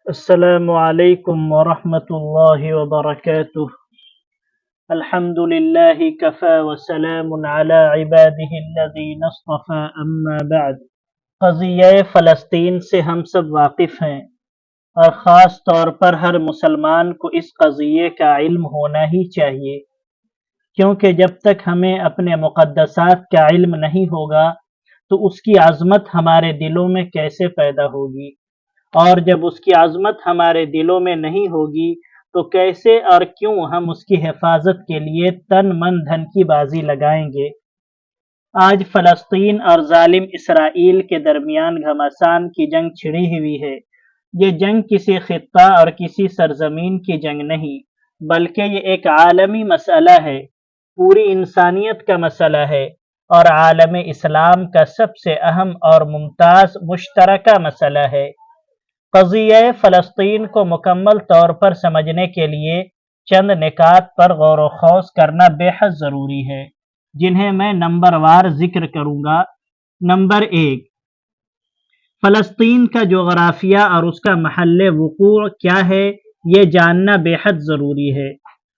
السلام علیکم ورحمۃ اللہ وبرکاتہ۔ الحمد للہ کفا وسلام علی عباده الذین اصطفى اما بعد۔ قضیہ فلسطین سے ہم سب واقف ہیں، اور خاص طور پر ہر مسلمان کو اس قضیے کا علم ہونا ہی چاہیے، کیونکہ جب تک ہمیں اپنے مقدسات کا علم نہیں ہوگا تو اس کی عظمت ہمارے دلوں میں کیسے پیدا ہوگی، اور جب اس کی عظمت ہمارے دلوں میں نہیں ہوگی تو کیسے اور کیوں ہم اس کی حفاظت کے لیے تن من دھن کی بازی لگائیں گے۔ آج فلسطین اور ظالم اسرائیل کے درمیان گھمسان کی جنگ چھڑی ہوئی ہے۔ یہ جنگ کسی خطہ اور کسی سرزمین کی جنگ نہیں، بلکہ یہ ایک عالمی مسئلہ ہے، پوری انسانیت کا مسئلہ ہے، اور عالم اسلام کا سب سے اہم اور ممتاز مشترکہ مسئلہ ہے۔ قضیہ فلسطین کو مکمل طور پر سمجھنے کے لیے چند نکات پر غور و خوض کرنا بے حد ضروری ہے، جنہیں میں نمبر وار ذکر کروں گا۔ نمبر 1، فلسطین کا جغرافیہ اور اس کا محل وقوع کیا ہے، یہ جاننا بے حد ضروری ہے۔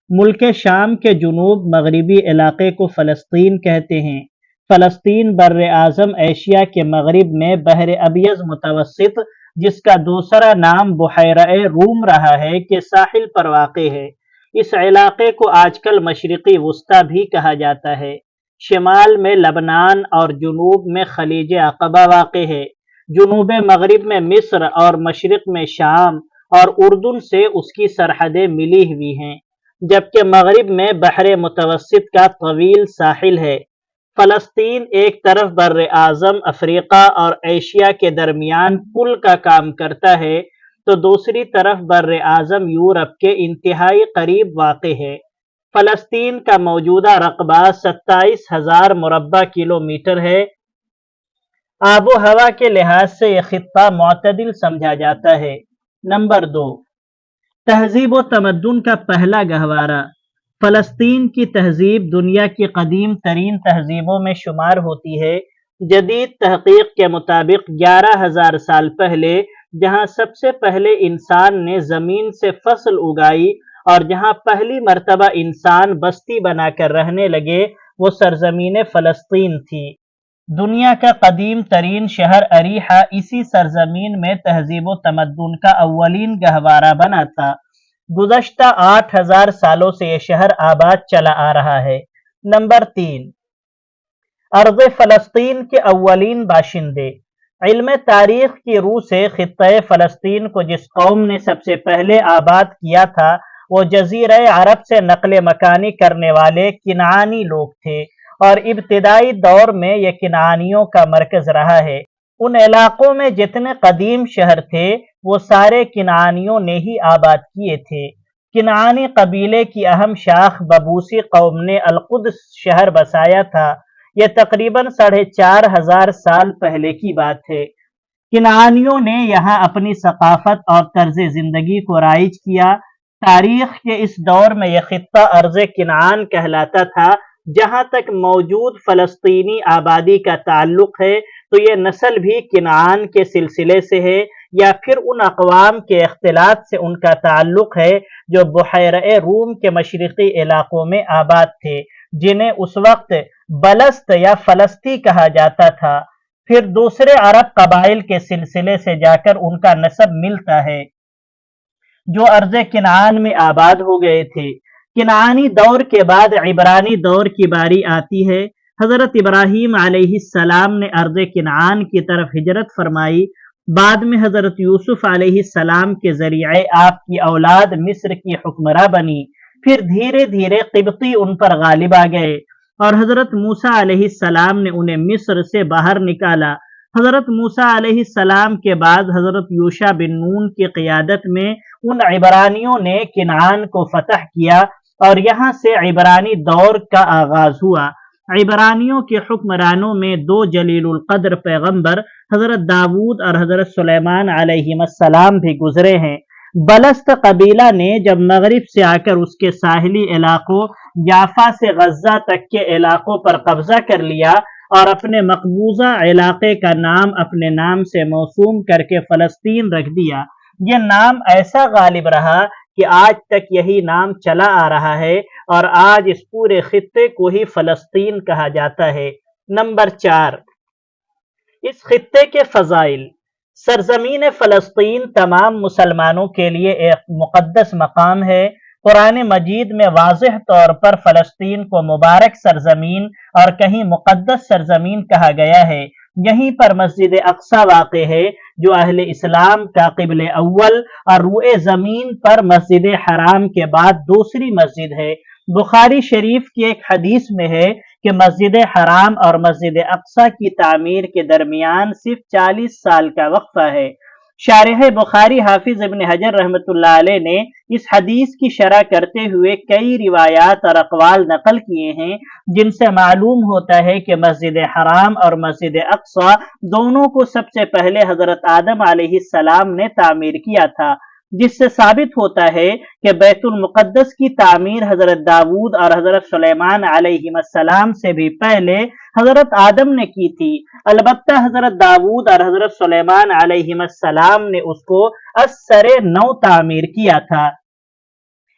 ملک شام کے جنوب مغربی علاقے کو فلسطین کہتے ہیں۔ فلسطین بر اعظم ایشیا کے مغرب میں بحر ابیض متوسط، جس کا دوسرا نام بحیرہ روم رہا ہے، کے ساحل پر واقع ہے۔ اس علاقے کو آج کل مشرقی وسطی بھی کہا جاتا ہے۔ شمال میں لبنان اور جنوب میں خلیج عقبہ واقع ہے۔ جنوب مغرب میں مصر اور مشرق میں شام اور اردن سے اس کی سرحدیں ملی ہوئی ہیں، جبکہ مغرب میں بحر متوسط کا طویل ساحل ہے۔ فلسطین ایک طرف بر اعظم افریقہ اور ایشیا کے درمیان پل کا کام کرتا ہے، تو دوسری طرف بر اعظم یورپ کے انتہائی قریب واقع ہے۔ فلسطین کا موجودہ رقبہ 27,000 مربع کلومیٹر ہے۔ آب و ہوا کے لحاظ سے یہ خطہ معتدل سمجھا جاتا ہے۔ نمبر 2، تہذیب و تمدن کا پہلا گہوارہ۔ فلسطین کی تہذیب دنیا کی قدیم ترین تہذیبوں میں شمار ہوتی ہے۔ جدید تحقیق کے مطابق 11,000 سال پہلے جہاں سب سے پہلے انسان نے زمین سے فصل اگائی اور جہاں پہلی مرتبہ انسان بستی بنا کر رہنے لگے، وہ سرزمین فلسطین تھی۔ دنیا کا قدیم ترین شہر اریحہ اسی سرزمین میں تہذیب و تمدن کا اولین گہوارہ بنا تھا۔ گزشتہ 8,000 سالوں سے یہ شہر آباد چلا آ رہا ہے۔ نمبر 3، ارض فلسطین کے اولین باشندے۔ علم تاریخ کی روح سے خطہ فلسطین کو جس قوم نے سب سے پہلے آباد کیا تھا، وہ جزیرہ عرب سے نقل مکانی کرنے والے کنعانی لوگ تھے، اور ابتدائی دور میں یہ کنعانیوں کا مرکز رہا ہے۔ ان علاقوں میں جتنے قدیم شہر تھے، وہ سارے کنعانیوں نے ہی آباد کیے تھے۔ کنعانی قبیلے کی اہم شاخ ببوسی قوم نے القدس شہر بسایا تھا۔ یہ تقریباً 4,500 سال پہلے کی بات ہے۔ کنعانیوں نے یہاں اپنی ثقافت اور طرز زندگی کو رائج کیا۔ تاریخ کے اس دور میں یہ خطہ ارض کنعان کہلاتا تھا۔ جہاں تک موجود فلسطینی آبادی کا تعلق ہے تو یہ نسل بھی کنعان کے سلسلے سے ہے، یا پھر ان اقوام کے اختلاط سے ان کا تعلق ہے جو بحیرہ روم کے مشرقی علاقوں میں آباد تھے، جنہیں اس وقت بلست یا فلسطی کہا جاتا تھا۔ پھر دوسرے عرب قبائل کے سلسلے سے جا کر ان کا نسب ملتا ہے، جو ارض کنعان میں آباد ہو گئے تھے۔ کنعانی دور کے بعد عبرانی دور کی باری آتی ہے۔ حضرت ابراہیم علیہ السلام نے ارض کنعان کی طرف ہجرت فرمائی۔ بعد میں حضرت یوسف علیہ السلام کے ذریعے آپ کی اولاد مصر کی حکمراں بنی۔ پھر دھیرے دھیرے قبطی ان پر غالب آ گئے، اور حضرت موسیٰ علیہ السلام نے انہیں مصر سے باہر نکالا۔ حضرت موسیٰ علیہ السلام کے بعد حضرت یوشع بن نون کی قیادت میں ان عبرانیوں نے کنعان کو فتح کیا، اور یہاں سے عبرانی دور کا آغاز ہوا۔ عبرانیوں کے حکمرانوں میں 2 جلیل القدر پیغمبر حضرت داود اور حضرت سلیمان علیہ السلام بھی گزرے ہیں۔ بلست قبیلہ نے جب مغرب سے آ کر اس کے ساحلی علاقوں یافا سے غزہ تک کے علاقوں پر قبضہ کر لیا، اور اپنے مقبوضہ علاقے کا نام اپنے نام سے موسوم کر کے فلسطین رکھ دیا، یہ نام ایسا غالب رہا کہ آج تک یہی نام چلا آ رہا ہے اور آج اس پورے خطے کو ہی فلسطین کہا جاتا ہے۔ نمبر 4، اس خطے کے فضائل۔ سرزمین فلسطین تمام مسلمانوں کے لیے ایک مقدس مقام ہے۔ قرآن مجید میں واضح طور پر فلسطین کو مبارک سرزمین اور کہیں مقدس سرزمین کہا گیا ہے۔ یہیں پر مسجد اقصی واقع ہے جو اہل اسلام کا قبل اول اور روئے زمین پر مسجد حرام کے بعد دوسری مسجد ہے۔ بخاری شریف کی ایک حدیث میں ہے کہ مسجد حرام اور مسجد اقصی کی تعمیر کے درمیان صرف 40 سال کا وقفہ ہے۔ شارح بخاری حافظ ابن حجر رحمۃ اللہ علیہ نے اس حدیث کی شرح کرتے ہوئے کئی روایات اور اقوال نقل کیے ہیں جن سے معلوم ہوتا ہے کہ مسجد حرام اور مسجد اقصی دونوں کو سب سے پہلے حضرت آدم علیہ السلام نے تعمیر کیا تھا، جس سے ثابت ہوتا ہے کہ بیت المقدس کی تعمیر حضرت داؤد اور حضرت سلیمان علیہ السلام سے بھی پہلے حضرت آدم نے کی تھی۔ البتہ حضرت داؤد اور حضرت سلیمان علیہ السلام نے اس کو ازسر نو تعمیر کیا تھا۔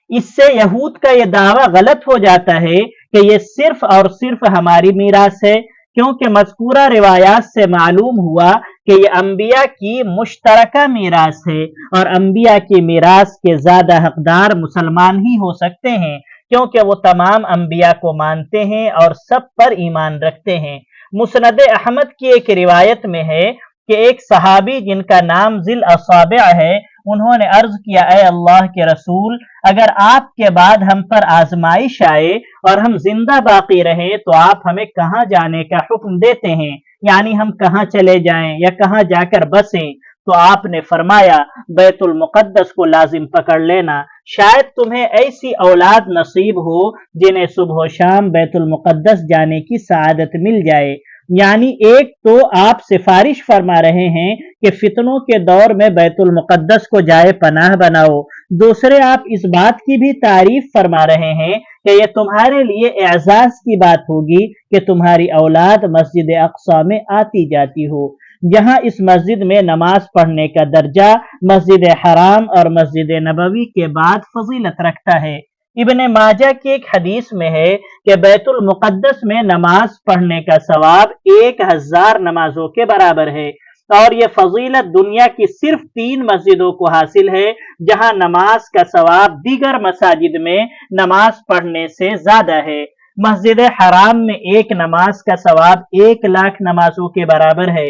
اس سے یہود کا یہ دعویٰ غلط ہو جاتا ہے کہ یہ صرف اور صرف ہماری میراث ہے، کیونکہ مذکورہ روایات سے معلوم ہوا کہ یہ انبیاء کی مشترکہ میراث ہے اور انبیاء کی میراث کے زیادہ حقدار مسلمان ہی ہو سکتے ہیں، کیونکہ وہ تمام انبیاء کو مانتے ہیں اور سب پر ایمان رکھتے ہیں۔ مسند احمد کی ایک روایت میں ہے کہ ایک صحابی جن کا نام ذی الاصابع ہے، انہوں نے عرض کیا، اے اللہ کے رسول، اگر آپ کے بعد ہم پر آزمائش آئے اور ہم زندہ باقی رہیں تو آپ ہمیں کہاں جانے کا حکم دیتے ہیں؟ یعنی ہم کہاں چلے جائیں یا کہاں جا کر بسیں؟ تو آپ نے فرمایا، بیت المقدس کو لازم پکڑ لینا، شاید تمہیں ایسی اولاد نصیب ہو جنہیں صبح و شام بیت المقدس جانے کی سعادت مل جائے۔ یعنی ایک تو آپ سفارش فرما رہے ہیں کہ فتنوں کے دور میں بیت المقدس کو جائے پناہ بناؤ، دوسرے آپ اس بات کی بھی تعریف فرما رہے ہیں کہ یہ تمہارے لیے اعزاز کی بات ہوگی کہ تمہاری اولاد مسجد اقصی میں آتی جاتی ہو، جہاں اس مسجد میں نماز پڑھنے کا درجہ مسجد حرام اور مسجد نبوی کے بعد فضیلت رکھتا ہے۔ ابن ماجہ کی ایک حدیث میں ہے کہ بیت المقدس میں نماز پڑھنے کا ثواب 1000 نمازوں کے برابر ہے، اور یہ فضیلت دنیا کی صرف 3 مسجدوں کو حاصل ہے جہاں نماز کا ثواب دیگر مساجد میں نماز پڑھنے سے زیادہ ہے۔ مسجد حرام میں ایک نماز کا ثواب 1,00,000 نمازوں کے برابر ہے،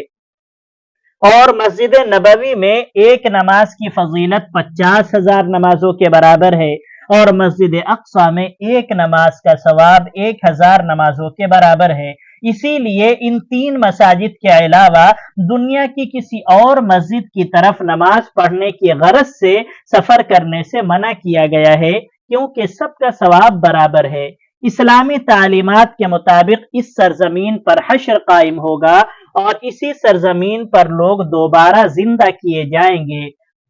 اور مسجد نبوی میں ایک نماز کی فضیلت 50,000 نمازوں کے برابر ہے، اور مسجد اقصی میں ایک نماز کا ثواب 1000 نمازوں کے برابر ہے۔ اسی لیے ان 3 مساجد کے علاوہ دنیا کی کسی اور مسجد کی طرف نماز پڑھنے کی غرض سے سفر کرنے سے منع کیا گیا ہے، کیونکہ سب کا ثواب برابر ہے۔ اسلامی تعلیمات کے مطابق اس سرزمین پر حشر قائم ہوگا اور اسی سرزمین پر لوگ دوبارہ زندہ کیے جائیں گے۔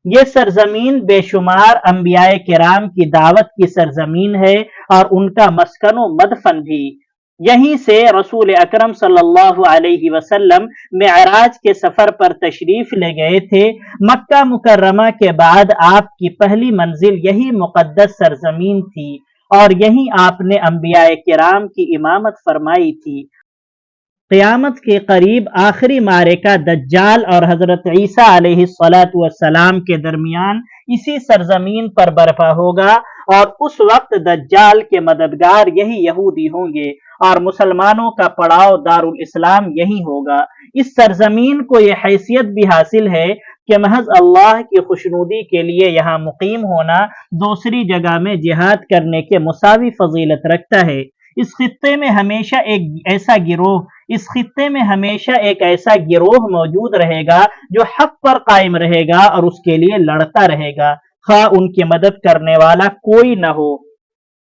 یہ سرزمین بے شمار انبیاء کرام کی دعوت کی سرزمین ہے اور ان کا مسکن و مدفن بھی۔ یہیں سے رسول اکرم صلی اللہ علیہ وسلم معراج کے سفر پر تشریف لے گئے تھے۔ مکہ مکرمہ کے بعد آپ کی پہلی منزل یہی مقدس سرزمین تھی اور یہیں آپ نے انبیاء کرام کی امامت فرمائی تھی۔ قیامت کے قریب آخری معرکہ دجال اور حضرت عیسیٰ علیہ السلام کے درمیان اسی سرزمین پر برپا ہوگا، اور اس وقت دجال کے مددگار یہی یہودی ہوں گے اور مسلمانوں کا پڑاؤ دارالاسلام یہی ہوگا۔ اس سرزمین کو یہ حیثیت بھی حاصل ہے کہ محض اللہ کی خوشنودی کے لیے یہاں مقیم ہونا دوسری جگہ میں جہاد کرنے کے مساوی فضیلت رکھتا ہے۔ اس خطے میں ہمیشہ ایک ایسا گروہ موجود رہے گا جو حق پر قائم رہے گا اور اس کے لیے لڑتا رہے گا، خواہ ان کی مدد کرنے والا کوئی نہ ہو،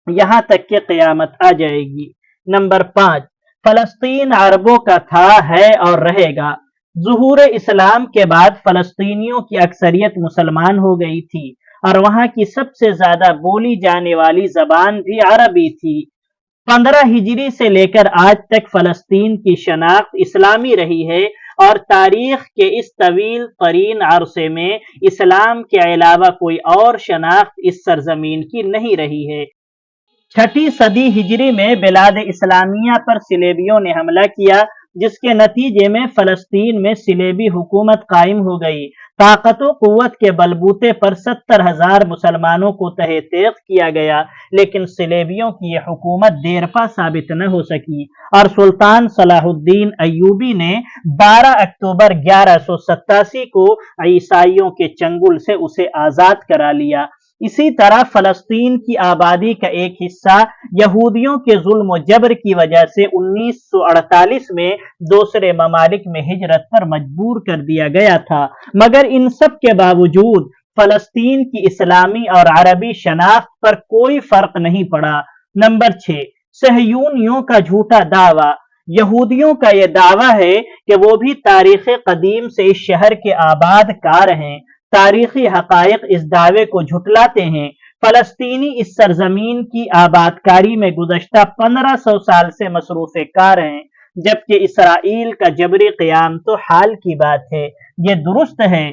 یہاں تک کہ قیامت آ جائے گی۔ نمبر 5، فلسطین عربوں کا تھا، ہے اور رہے گا۔ ظہور اسلام کے بعد فلسطینیوں کی اکثریت مسلمان ہو گئی تھی اور وہاں کی سب سے زیادہ بولی جانے والی زبان بھی عربی تھی۔ 15 ہجری سے لے کر آج تک فلسطین کی شناخت اسلامی رہی ہے اور تاریخ کے اس طویل ترین عرصے میں اسلام کے علاوہ کوئی اور شناخت اس سرزمین کی نہیں رہی ہے۔ 6 صدی ہجری میں بلاد اسلامیہ پر صلیبیوں نے حملہ کیا، جس کے نتیجے میں فلسطین میں صلیبی حکومت قائم ہو گئی۔ طاقت و قوت کے بلبوتے پر 70,000 مسلمانوں کو تہہ تیغ کیا گیا، لیکن صلیبیوں کی یہ حکومت دیرپا ثابت نہ ہو سکی اور سلطان صلاح الدین ایوبی نے 12 اکتوبر 1187 کو عیسائیوں کے چنگل سے اسے آزاد کرا لیا۔ اسی طرح فلسطین کی آبادی کا ایک حصہ یہودیوں کے ظلم و جبر کی وجہ سے 1948 میں دوسرے ممالک میں ہجرت پر مجبور کر دیا گیا تھا، مگر ان سب کے باوجود فلسطین کی اسلامی اور عربی شناخت پر کوئی فرق نہیں پڑا۔ نمبر 6، صہیونیوں کا جھوٹا دعویٰ۔ یہودیوں کا یہ دعویٰ ہے کہ وہ بھی تاریخ قدیم سے اس شہر کے آباد کار ہیں۔ تاریخی حقائق اس دعوے کو جھٹلاتے ہیں۔ فلسطینی اس سرزمین کی آباد کاری میں گزشتہ 1500 سال سے مصروف کار ہیں، جبکہ اسرائیل کا جبری قیام تو حال کی بات ہے۔ یہ درست ہے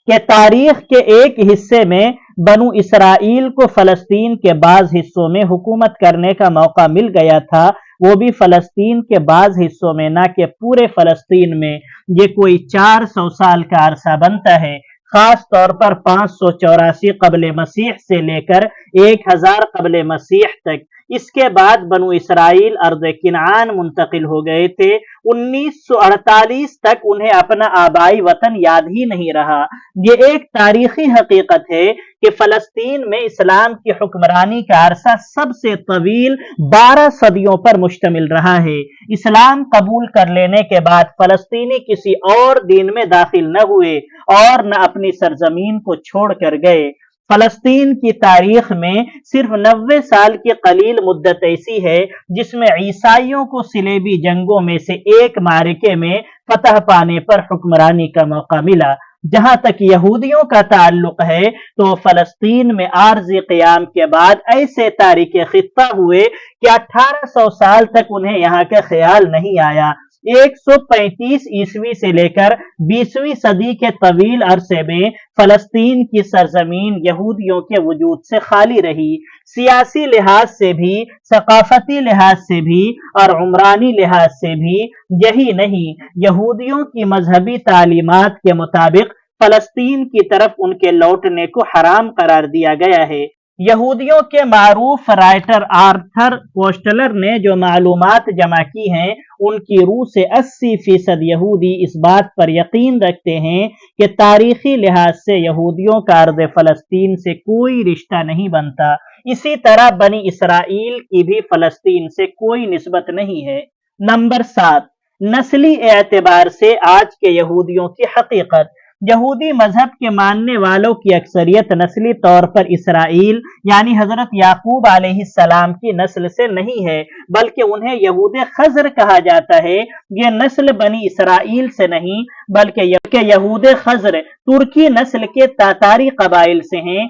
کہ تاریخ کے ایک حصے میں بنو اسرائیل کو فلسطین کے بعض حصوں میں حکومت کرنے کا موقع مل گیا تھا، وہ بھی فلسطین کے بعض حصوں میں، نہ کہ پورے فلسطین میں۔ یہ کوئی 400 سال کا عرصہ بنتا ہے، خاص طور پر 584 قبل مسیح سے لے کر 1000 قبل مسیح تک۔ اس کے بعد بنو اسرائیل ارض کنعان منتقل ہو گئے تھے۔ 1948 تک انہیں اپنا آبائی وطن یاد ہی نہیں رہا۔ یہ ایک تاریخی حقیقت ہے کہ فلسطین میں اسلام کی حکمرانی کا عرصہ سب سے طویل 12 صدیوں پر مشتمل رہا ہے۔ اسلام قبول کر لینے کے بعد فلسطینی کسی اور دین میں داخل نہ ہوئے اور نہ اپنی سرزمین کو چھوڑ کر گئے۔ فلسطین کی تاریخ میں صرف 90 سال کی قلیل مدت ایسی ہے جس میں عیسائیوں کو صلیبی جنگوں میں سے ایک معرکے میں فتح پانے پر حکمرانی کا موقع ملا۔ جہاں تک یہودیوں کا تعلق ہے تو فلسطین میں عارضی قیام کے بعد ایسے تارک خطہ ہوئے کہ 1800 سال تک انہیں یہاں کا خیال نہیں آیا۔ 135 عیسوی سے لے کر 20ویں صدی کے طویل عرصے میں فلسطین کی سرزمین یہودیوں کے وجود سے خالی رہی۔ سیاسی لحاظ سے بھی، ثقافتی لحاظ سے بھی اور عمرانی لحاظ سے بھی۔ یہی نہیں، یہودیوں کی مذہبی تعلیمات کے مطابق فلسطین کی طرف ان کے لوٹنے کو حرام قرار دیا گیا ہے۔ یہودیوں کے معروف رائٹر آرتھر کوسٹلر نے جو معلومات جمع کی ہیں ان کی روح سے 80% یہودی اس بات پر یقین رکھتے ہیں کہ تاریخی لحاظ سے یہودیوں کا ارض فلسطین سے کوئی رشتہ نہیں بنتا۔ اسی طرح بنی اسرائیل کی بھی فلسطین سے کوئی نسبت نہیں ہے۔ نمبر 7، نسلی اعتبار سے آج کے یہودیوں کی حقیقت۔ یہودی مذہب کے ماننے والوں کی اکثریت نسلی طور پر اسرائیل یعنی حضرت یعقوب علیہ السلام کی نسل سے نہیں ہے، بلکہ انہیں یہود خضر کہا جاتا ہے۔ یہ نسل بنی اسرائیل سے نہیں بلکہ یہود خضر ترکی نسل کے تاتاری قبائل سے ہیں،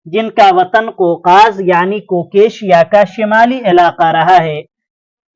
جن کا وطن قوقاز یعنی کوکیشیا کا شمالی علاقہ رہا ہے۔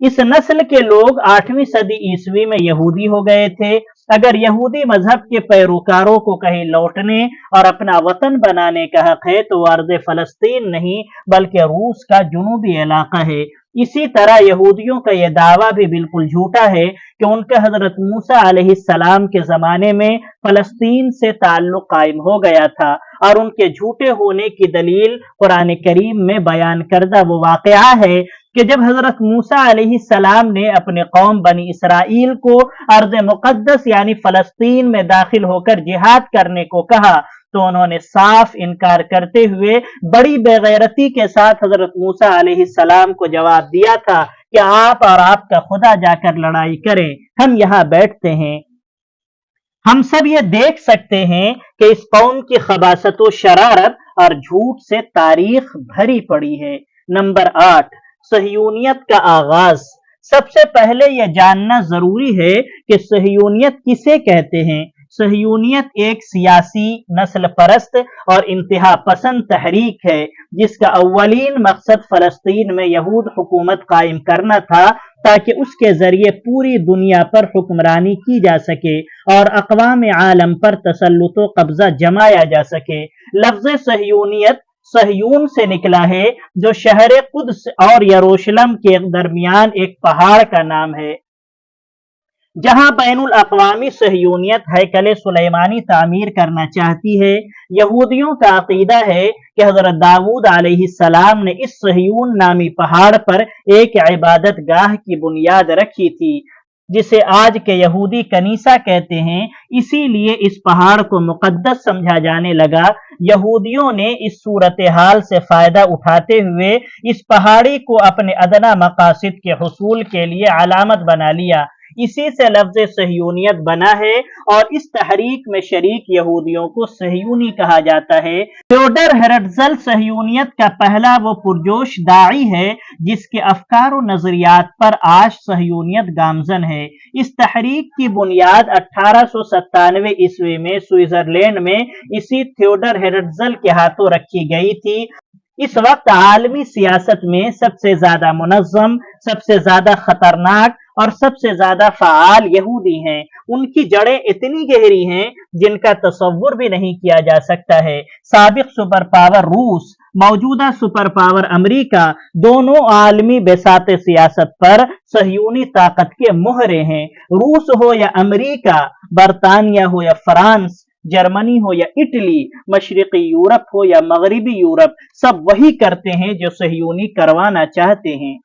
اس نسل کے لوگ 8ویں صدی عیسوی میں یہودی ہو گئے تھے۔ اگر یہودی مذہب کے پیروکاروں کو کہیں لوٹنے اور اپنا وطن بنانے کا حق ہے تو ارض فلسطین نہیں بلکہ روس کا جنوبی علاقہ ہے۔ اسی طرح یہودیوں کا یہ دعویٰ بھی بالکل جھوٹا ہے کہ ان کا حضرت موسیٰ علیہ السلام کے زمانے میں فلسطین سے تعلق قائم ہو گیا تھا، اور ان کے جھوٹے ہونے کی دلیل قرآن کریم میں بیان کردہ وہ واقعہ ہے کہ جب حضرت موسیٰ علیہ السلام نے اپنے قوم بنی اسرائیل کو ارض مقدس یعنی فلسطین میں داخل ہو کر جہاد کرنے کو کہا تو انہوں نے صاف انکار کرتے ہوئے بڑی بے غیرتی کے ساتھ حضرت موسیٰ علیہ السلام کو جواب دیا تھا کہ آپ اور آپ کا خدا جا کر لڑائی کریں، ہم یہاں بیٹھتے ہیں۔ ہم سب یہ دیکھ سکتے ہیں کہ اس قوم کی خباثت و شرارت اور جھوٹ سے تاریخ بھری پڑی ہے۔ نمبر 8، صہیونیت کا آغاز۔ سب سے پہلے یہ جاننا ضروری ہے کہ صہیونیت کسے کہتے ہیں۔ صہیونیت ایک سیاسی، نسل پرست اور انتہا پسند تحریک ہے جس کا اولین مقصد فلسطین میں یہود حکومت قائم کرنا تھا، تاکہ اس کے ذریعے پوری دنیا پر حکمرانی کی جا سکے اور اقوام عالم پر تسلط و قبضہ جمایا جا سکے۔ لفظ صہیونیت صہیون سے نکلا ہے، جو شہر قدس اور یروشلم کے درمیان ایک پہاڑ کا نام ہے، جہاں بین الاقوامی صہیونیت ہیکل سلیمانی تعمیر کرنا چاہتی ہے۔ یہودیوں کا عقیدہ ہے کہ حضرت داؤد علیہ السلام نے اس صہیون نامی پہاڑ پر ایک عبادت گاہ کی بنیاد رکھی تھی، جسے آج کے یہودی کنیسہ کہتے ہیں، اسی لیے اس پہاڑ کو مقدس سمجھا جانے لگا۔ یہودیوں نے اس صورتحال سے فائدہ اٹھاتے ہوئے اس پہاڑی کو اپنے ادنیٰ مقاصد کے حصول کے لیے علامت بنا لیا، اسی سے لفظ صہیونیت بنا ہے، اور اس تحریک میں شریک یہودیوں کو صہیونی کہا جاتا ہے۔ تھیوڈر ہرٹزل صہیونیت کا پہلا وہ پرجوش داعی ہے جس کے افکار و نظریات پر آج صہیونیت گامزن ہے۔ اس تحریک کی بنیاد 1897 عیسوی میں سوئٹزرلینڈ میں اسی تھیوڈر ہرٹزل کے ہاتھوں رکھی گئی تھی۔ اس وقت عالمی سیاست میں سب سے زیادہ منظم، سب سے زیادہ خطرناک اور سب سے زیادہ فعال یہودی ہیں۔ ان کی جڑیں اتنی گہری ہیں جن کا تصور بھی نہیں کیا جا سکتا ہے۔ سابق سپر پاور روس، موجودہ سپر پاور امریکہ، دونوں عالمی بساط سیاست پر صہیونی طاقت کے مہرے ہیں۔ روس ہو یا امریکہ، برطانیہ ہو یا فرانس، جرمنی ہو یا اٹلی، مشرقی یورپ ہو یا مغربی یورپ، سب وہی کرتے ہیں جو صہیونی کروانا چاہتے ہیں۔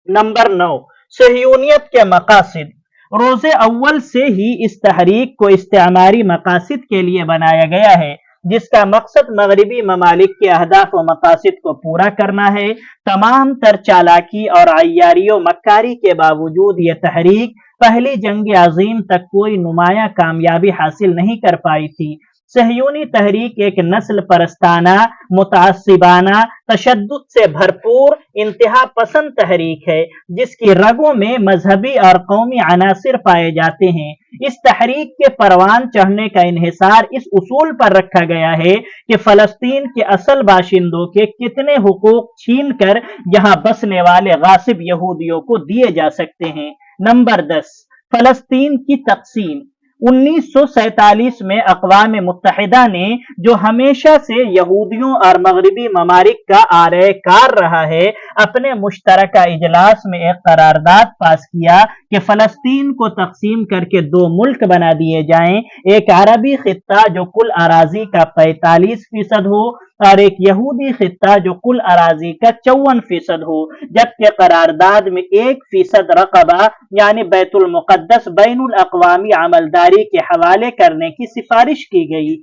نمبر 9، صہیونیت کے مقاصد۔ روز اول سے ہی اس تحریک کو استعماری مقاصد کے لیے بنایا گیا ہے، جس کا مقصد مغربی ممالک کے اہداف و مقاصد کو پورا کرنا ہے۔ تمام تر چالاکی اور عیاری و مکاری کے باوجود یہ تحریک پہلی جنگ عظیم تک کوئی نمایاں کامیابی حاصل نہیں کر پائی تھی۔ صہیونی تحریک ایک نسل پرستانہ، متعصبانہ، تشدد سے بھرپور، انتہا پسند تحریک ہے، جس کی رگوں میں مذہبی اور قومی عناصر پائے جاتے ہیں۔ اس تحریک کے پروان چڑھنے کا انحصار اس اصول پر رکھا گیا ہے کہ فلسطین کے اصل باشندوں کے کتنے حقوق چھین کر یہاں بسنے والے غاصب یہودیوں کو دیے جا سکتے ہیں۔ نمبر 10، فلسطین کی تقسیم۔ 1947 میں اقوام متحدہ نے، جو ہمیشہ سے یہودیوں اور مغربی ممالک کا آرائے کار رہا ہے، اپنے مشترکہ اجلاس میں ایک قرارداد پاس کیا کہ فلسطین کو تقسیم کر کے 2 ملک بنا دیے جائیں، ایک عربی خطہ جو کل اراضی کا 45% ہو، اور ایک یہودی خطہ جو کل اراضی کا 54% ہو، جبکہ قرارداد میں 1% رقبہ یعنی بیت المقدس بین الاقوامی عملداری کے حوالے کرنے کی سفارش کی گئی۔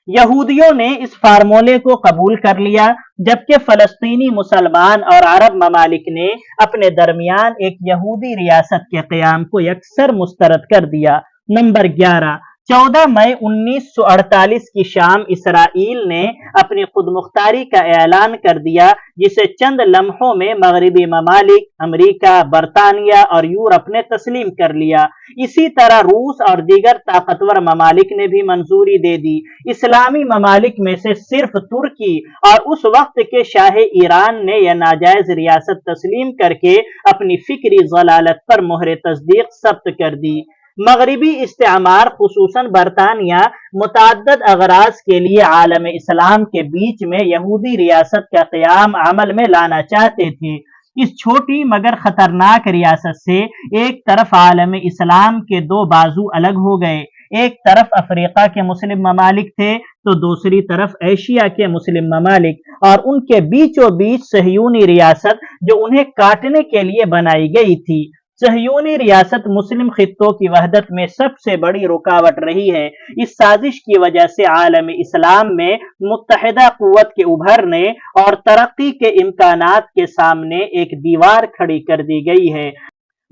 یہودیوں نے اس فارمولے کو قبول کر لیا، جبکہ فلسطینی مسلمان اور عرب ممالک نے اپنے درمیان ایک یہودی ریاست کے قیام کو یکسر مسترد کر دیا۔ نمبر 11، 14 مئی 1948 کی شام اسرائیل نے اپنی خود مختاری کا اعلان کر دیا، جسے چند لمحوں میں مغربی ممالک، امریکہ، برطانیہ اور یورپ نے تسلیم کر لیا۔ اسی طرح روس اور دیگر طاقتور ممالک نے بھی منظوری دے دی۔ اسلامی ممالک میں سے صرف ترکی اور اس وقت کے شاہ ایران نے یہ ناجائز ریاست تسلیم کر کے اپنی فکری ضلالت پر مہر تصدیق ثبت کر دی۔ مغربی استعمار خصوصاً برطانیہ متعدد اغراض کے لیے عالم اسلام کے بیچ میں یہودی ریاست کا قیام عمل میں لانا چاہتے تھے۔ اس چھوٹی مگر خطرناک ریاست سے ایک طرف عالم اسلام کے 2 بازو الگ ہو گئے، ایک طرف افریقہ کے مسلم ممالک تھے تو دوسری طرف ایشیا کے مسلم ممالک، اور ان کے بیچوں بیچ صہیونی ریاست جو انہیں کاٹنے کے لیے بنائی گئی تھی۔ صہیونی ریاست مسلم خطوں کی وحدت میں سب سے بڑی رکاوٹ رہی ہے۔ اس سازش کی وجہ سے عالم اسلام میں متحدہ قوت کے ابھرنے اور ترقی کے امکانات کے سامنے ایک دیوار کھڑی کر دی گئی ہے۔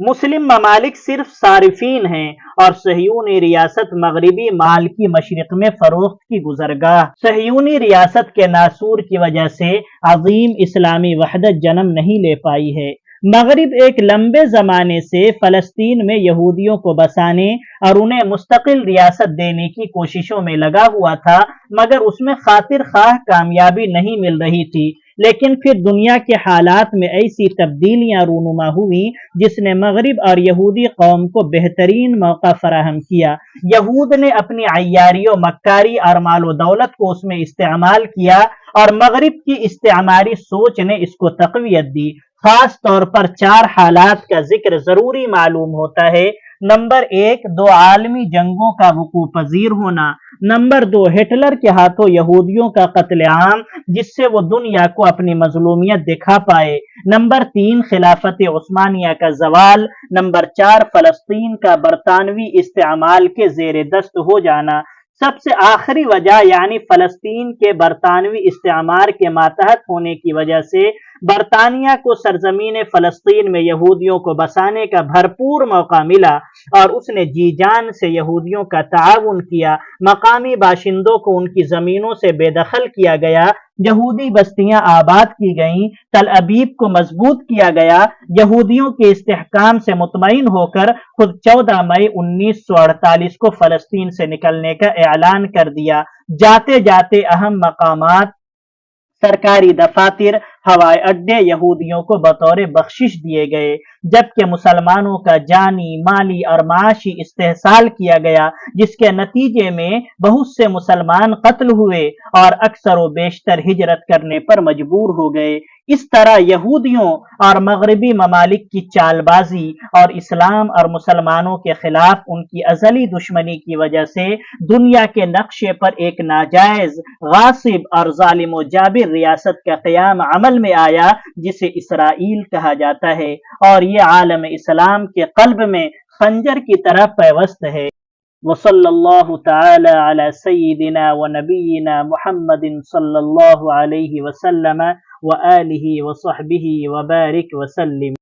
مسلم ممالک صرف صارفین ہیں اور صہیونی ریاست مغربی مال کی مشرق میں فروخت کی گزرگاہ۔ صہیونی ریاست کے ناسور کی وجہ سے عظیم اسلامی وحدت جنم نہیں لے پائی ہے۔ مغرب ایک لمبے زمانے سے فلسطین میں یہودیوں کو بسانے اور انہیں مستقل ریاست دینے کی کوششوں میں لگا ہوا تھا، مگر اس میں خاطر خواہ کامیابی نہیں مل رہی تھی۔ لیکن پھر دنیا کے حالات میں ایسی تبدیلیاں رونما ہوئی جس نے مغرب اور یہودی قوم کو بہترین موقع فراہم کیا۔ یہود نے اپنی عیاری و مکاری اور مال و دولت کو اس میں استعمال کیا اور مغرب کی استعماری سوچ نے اس کو تقویت دی۔ خاص طور پر 4 حالات کا ذکر ضروری معلوم ہوتا ہے۔ نمبر 1، 2 عالمی جنگوں کا وقوع پذیر ہونا۔ نمبر 2، ہٹلر کے ہاتھوں یہودیوں کا قتل عام جس سے وہ دنیا کو اپنی مظلومیت دکھا پائے۔ نمبر 3، خلافت عثمانیہ کا زوال۔ نمبر 4، فلسطین کا برطانوی استعمال کے زیر دست ہو جانا۔ سب سے آخری وجہ یعنی فلسطین کے برطانوی استعمار کے ماتحت ہونے کی وجہ سے برطانیہ کو سرزمین فلسطین میں یہودیوں کو بسانے کا بھرپور موقع ملا اور اس نے جی جان سے یہودیوں کا تعاون کیا۔ مقامی باشندوں کو ان کی زمینوں سے بے دخل کیا گیا، یہودی بستیاں آباد کی گئیں، تل ابیب کو مضبوط کیا گیا۔ یہودیوں کے استحکام سے مطمئن ہو کر خود 14 مئی 1948 کو فلسطین سے نکلنے کا اعلان کر دیا۔ جاتے جاتے اہم مقامات، سرکاری دفاتر، ہوائی اڈے یہودیوں کو بطور بخشش دیے گئے، جبکہ مسلمانوں کا جانی، مالی اور معاشی استحصال کیا گیا، جس کے نتیجے میں بہت سے مسلمان قتل ہوئے اور اکثر و بیشتر ہجرت کرنے پر مجبور ہو گئے۔ اس طرح یہودیوں اور مغربی ممالک کی چال بازی اور اسلام اور مسلمانوں کے خلاف ان کی ازلی دشمنی کی وجہ سے دنیا کے نقشے پر ایک ناجائز، غاصب اور ظالم و جابر ریاست کا قیام عمل میں آیا جسے اسرائیل کہا جاتا ہے، اور یہ عالم اسلام کے قلب میں خنجر کی طرح پیوست ہے۔ وصلی اللہ تعالی علی سیدنا و نبینا محمد صلی اللہ علیہ وسلم وآلہ وصحبہ وبارک وسلم۔